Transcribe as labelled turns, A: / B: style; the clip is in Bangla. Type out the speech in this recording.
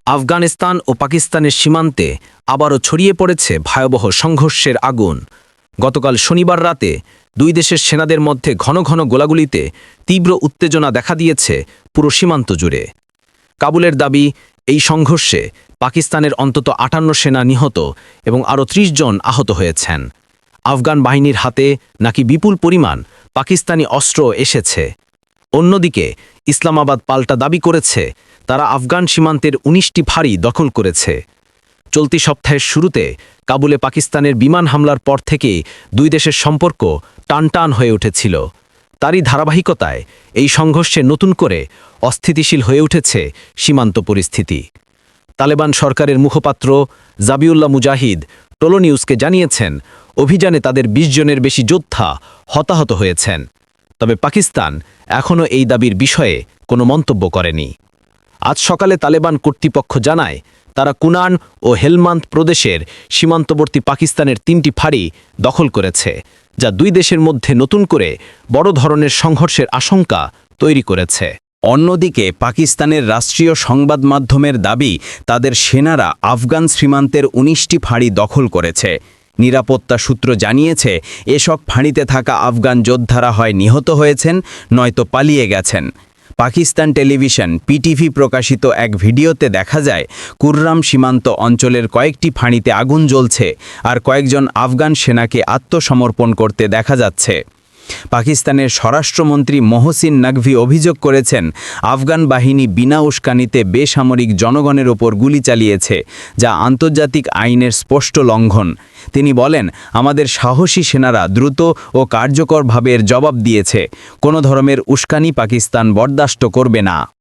A: আফগানিস্তান ও পাকিস্তানের সীমান্তে আবারও ছড়িয়ে পড়েছে ভয়াবহ সংঘর্ষের আগুন। গতকাল শনিবার রাতে দুই দেশের সেনাদের মধ্যে ঘন ঘন গোলাগুলিতে তীব্র উত্তেজনা দেখা দিয়েছে পুরো সীমান্ত জুড়ে। কাবুলের দাবি, এই সংঘর্ষে পাকিস্তানের অন্তত ৫৮ সেনা নিহত এবং আরও ৩০ জন আহত হয়েছেন। আফগান বাহিনীর হাতে নাকি বিপুল পরিমাণ পাকিস্তানি অস্ত্র এসেছে। অন্যদিকে ইসলামাবাদ পাল্টা দাবি করেছে তারা আফগান সীমান্তের ১৯টি ফাঁড়ি দখল করেছে। চলতি সপ্তাহের শুরুতে কাবুলে পাকিস্তানের বিমান হামলার পর থেকে দুই দেশের সম্পর্ক টানটান হয়ে উঠেছিল। তারই ধারাবাহিকতায় এই সংঘর্ষে নতুন করে অস্থিতিশীল হয়ে উঠেছে সীমান্ত পরিস্থিতি। তালেবান সরকারের মুখপাত্র জাবিউল্লাহ মুজাহিদ টোলো নিউজকে জানিয়েছেন, অভিযানে তাদের ২০ জনের বেশি যোদ্ধা হতাহত হয়েছেন। তবে পাকিস্তান এখনও এই দাবির বিষয়ে কোনো মন্তব্য করেনি। আজ সকালে তালেবান কর্তৃপক্ষ জানায়, তারা কুনান ও হেলমান্দ প্রদেশের সীমান্তবর্তী পাকিস্তানের ৩টি ফাঁড়ি দখল করেছে, যা দুই দেশের মধ্যে নতুন করে বড় ধরনের সংঘর্ষের আশঙ্কা তৈরি করেছে।
B: অন্যদিকে পাকিস্তানের রাষ্ট্রীয় সংবাদ মাধ্যমের দাবি, তাদের সেনারা আফগান সীমান্তের ১৯টি ফাঁড়ি দখল করেছে। নিরাপত্তা সূত্র জানিয়েছে, এসব ফাঁড়িতে থাকা আফগান যোদ্ধারা হয় নিহত হয়েছেন, নয়তো পালিয়ে গেছেন। পাকিস্তান টেলিভিশন পিটিভি প্রকাশিত এক ভিডিওতে দেখা যায়, কুররাম সীমান্ত অঞ্চলের কয়েকটি ফাঁড়িতে আগুন জ্বলছে আর কয়েকজন আফগান সেনাকে আত্মসমর্পণ করতে দেখা যাচ্ছে। পাকিস্তানের স্বরাষ্ট্রমন্ত্রী মোহসিন নকভি অভিযোগ করেছেন, আফগান বাহিনী বিনা উস্কানিতে বেসামরিক জনগণের ওপর গুলি চালিয়েছে, যা আন্তর্জাতিক আইনের স্পষ্ট লঙ্ঘন। তিনি বলেন, আমাদের সাহসী সেনারা দ্রুত ও কার্যকরভাবে এর জবাব দিয়েছে। কোনো ধরনের উস্কানি পাকিস্তান বরদাস্ত করবে না।